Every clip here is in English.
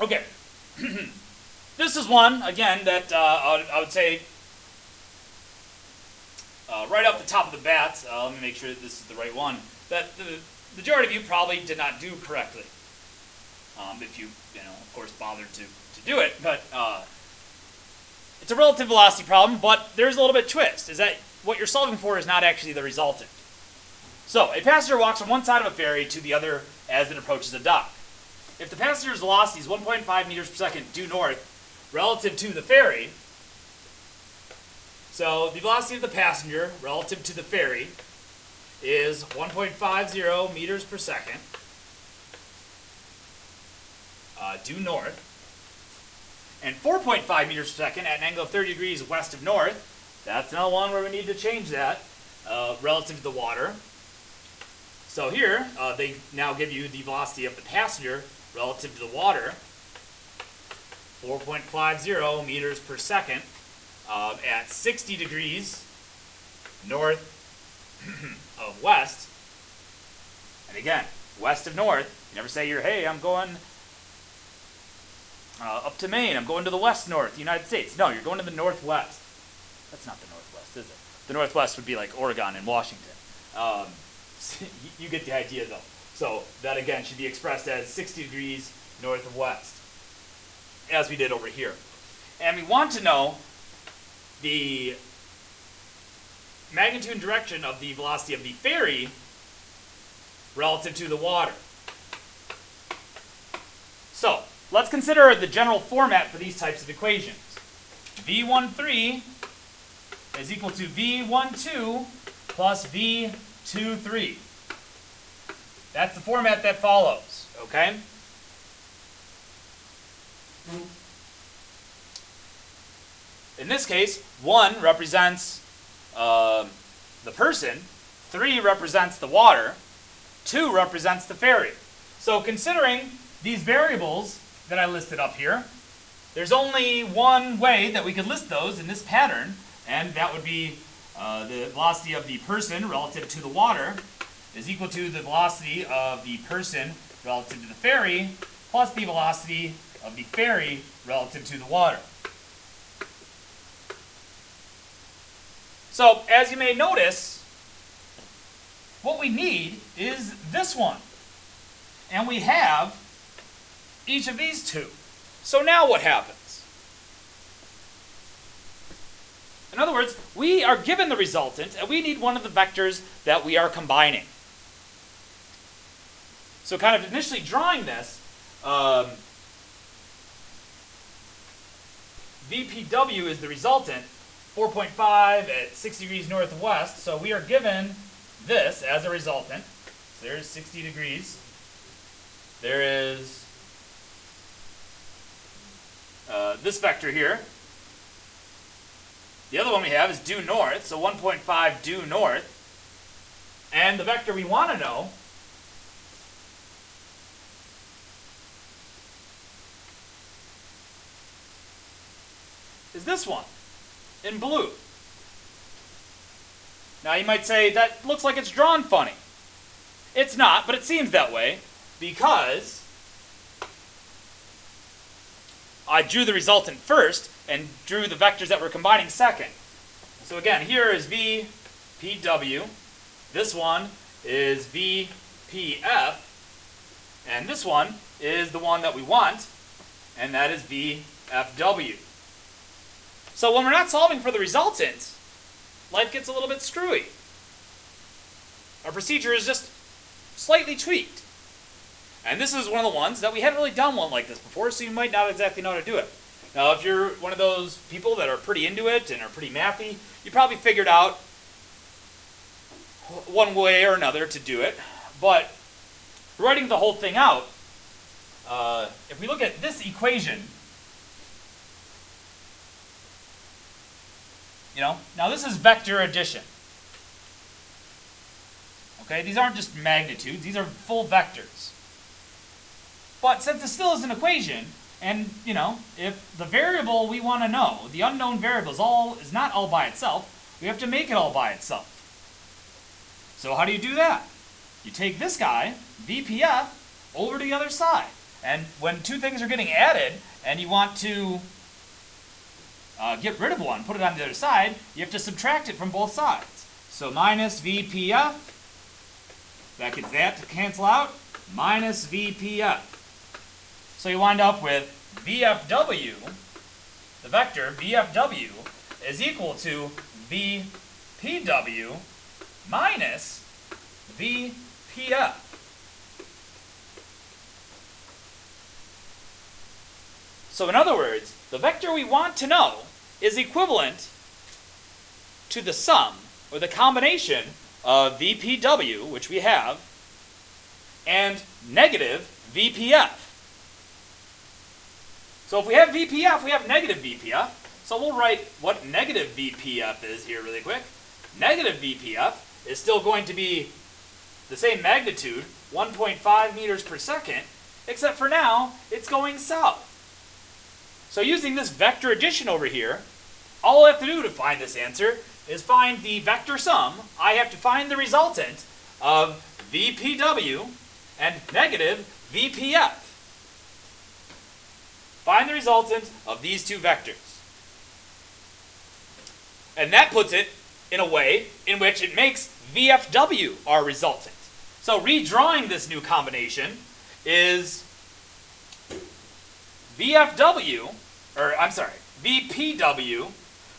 Okay. This is one, again, that I would say right off the top of the bat, let me make sure that this is the right one, that the majority of you probably did not do correctly. If you, of course, bothered to do it. But it's a relative velocity problem, but there's a little bit of twist, is that what you're solving for is not actually the resultant. So, a passenger walks from one side of a ferry to the other as it approaches a dock. If the passenger's velocity is 1.5 meters per second due north relative to the ferry, so the velocity of the passenger relative to the ferry is 1.50 meters per second due north, and 4.5 meters per second at an angle of 30 degrees west of north. That's another one where we need to change that relative to the water. So here, they now give you the velocity of the passenger relative to the water, 4.50 meters per second at 60 degrees north of west. And again, west of north. You never say hey, I'm going up to Maine. I'm going to the west north, United States. No, you're going to the northwest. That's not the northwest, is it? The northwest would be like Oregon and Washington. You get the idea, though. So that, again, should be expressed as 60 degrees north of west, as we did over here. And we want to know the magnitude and direction of the velocity of the ferry relative to the water. So let's consider the general format for these types of equations. V13 is equal to V12 plus V23. That's the format that follows, okay? In this case, 1 represents the person, 3 represents the water, 2 represents the ferry. So considering these variables that I listed up here, there's only one way that we could list those in this pattern, and that would be the velocity of the person relative to the water is equal to the velocity of the person relative to the ferry plus the velocity of the ferry relative to the water. So, as you may notice, what we need is this one. And we have each of these two. So now what happens? In other words, we are given the resultant, and we need one of the vectors that we are combining. So kind of initially drawing this, VPW is the resultant, 4.5 at 60 degrees north of west. So we are given this as a resultant. So there's 60 degrees. There is this vector here. The other one we have is due north, so 1.5 due north. And the vector we want to know is this one, in blue. Now you might say, that looks like it's drawn funny. It's not, but it seems that way, because I drew the resultant first and drew the vectors that we're combining second. So again, here is VPW. This one is VPF. And this one is the one that we want, and that is VFW. So when we're not solving for the resultant, life gets a little bit screwy. Our procedure is just slightly tweaked. And this is one of the ones that we hadn't really done one like this before, so you might not exactly know how to do it. Now, if you're one of those people that are pretty into it and are pretty mathy, you probably figured out one way or another to do it. But writing the whole thing out, if we look at this equation, now this is vector addition. Okay, these aren't just magnitudes, these are full vectors. But since it still is an equation, and if the variable we want to know, the unknown variable is not all by itself, we have to make it all by itself. So how do you do that? You take this guy, VPF, over to the other side. And when two things are getting added and you want to get rid of one, put it on the other side, you have to subtract it from both sides. So minus VPF, that gets that to cancel out, minus VPF. So you wind up with VFW, the vector VFW, is equal to VPW minus VPF. So in other words, the vector we want to know is equivalent to the sum, or the combination, of VPW, which we have, and negative VPF. So if we have VPF, we have negative VPF. So we'll write what negative VPF is here really quick. Negative VPF is still going to be the same magnitude, 1.5 meters per second, except for now, it's going south. So using this vector addition over here, all I have to do to find this answer is find the vector sum. I have to find the resultant of VPW and negative VPF. Find the resultant of these two vectors. And that puts it in a way in which it makes VFW our resultant. So redrawing this new combination is VPW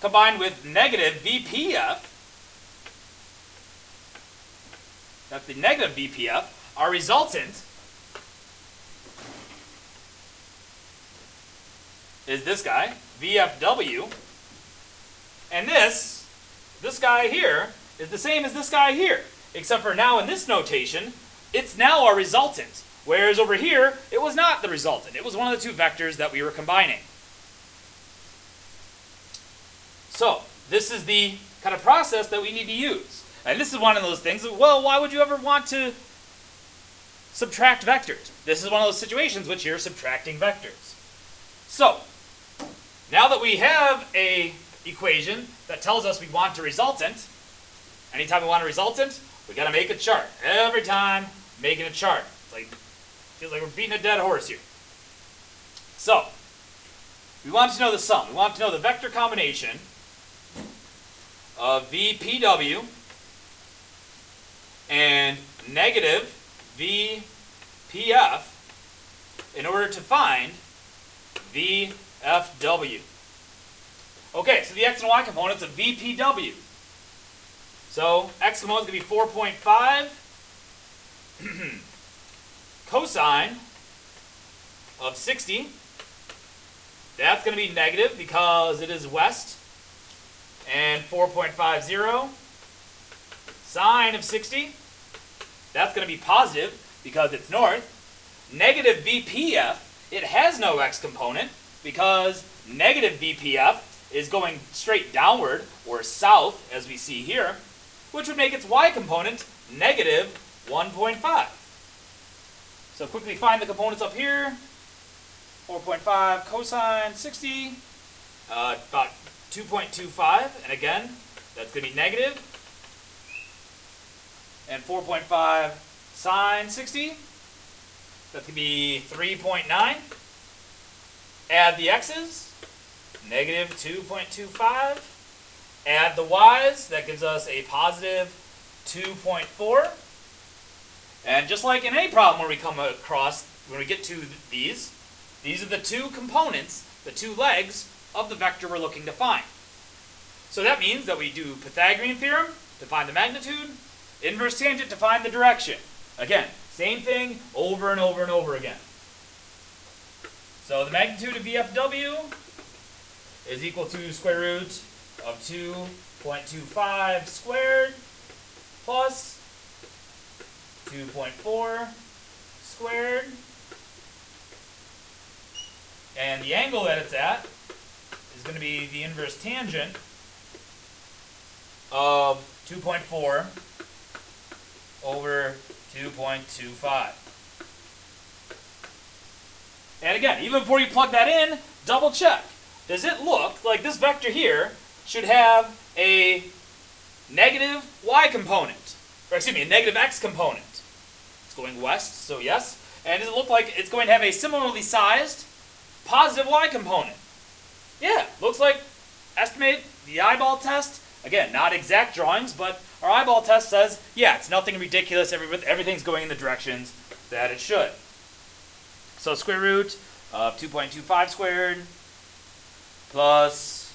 combined with negative VPF. That's the negative VPF. Our resultant is this guy, VFW. And this guy here is the same as this guy here, except for now in this notation, it's now our resultant. Whereas over here, it was not the resultant. It was one of the two vectors that we were combining. So, this is the kind of process that we need to use. And this is one of those things, well, why would you ever want to subtract vectors? This is one of those situations which you're subtracting vectors. So, now that we have a equation that tells us we want a resultant, anytime we want a resultant, we got to make a chart. Every time, making a chart. It's like, feels like we're beating a dead horse here. So, we want to know the sum. We want to know the vector combination of VPW and negative VPF in order to find VFW. Okay, so the x and y components of VPW. So x component is going to be 4.5 cosine of 60. That's going to be negative because it is west. And 4.50 sine of 60. That's going to be positive because it's north. Negative VPF, it has no x component because negative VPF is going straight downward or south, as we see here, which would make its y component negative 1.5. So quickly find the components up here. 4.5 cosine 60, about 2.25, and again, that's going to be negative. And 4.5 sine 60, that's going to be 3.9. Add the x's, negative 2.25. Add the y's, that gives us a positive 2.4. And just like in any problem where we come across, when we get to these are the two components, the two legs of the vector we're looking to find. So that means that we do Pythagorean theorem to find the magnitude, inverse tangent to find the direction. Again, same thing over and over and over again. So the magnitude of VFW is equal to square root of 2.25 squared plus 2.4 squared. And the angle that it's at is going to be the inverse tangent of 2.4 over 2.25. And again, even before you plug that in, double check. Does it look like this vector here should have a negative y component? Or excuse me, a negative x component. It's going west, so yes. And does it look like it's going to have a similarly sized positive y component? Yeah, looks like estimate the eyeball test. Again, not exact drawings, but our eyeball test says, yeah, it's nothing ridiculous. Everything's going in the directions that it should. So square root of 2.25 squared plus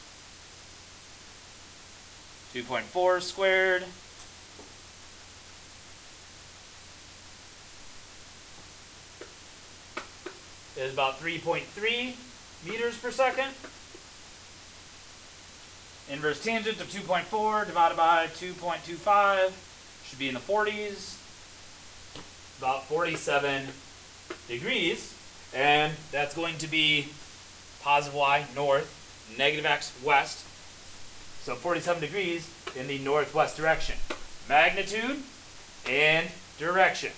2.4 squared is about 3.3 meters per second. Inverse tangent of 2.4 divided by 2.25 should be in the 40s, about 47 degrees, and that's going to be positive y north, negative x west, so 47 degrees in the northwest direction. Magnitude and direction.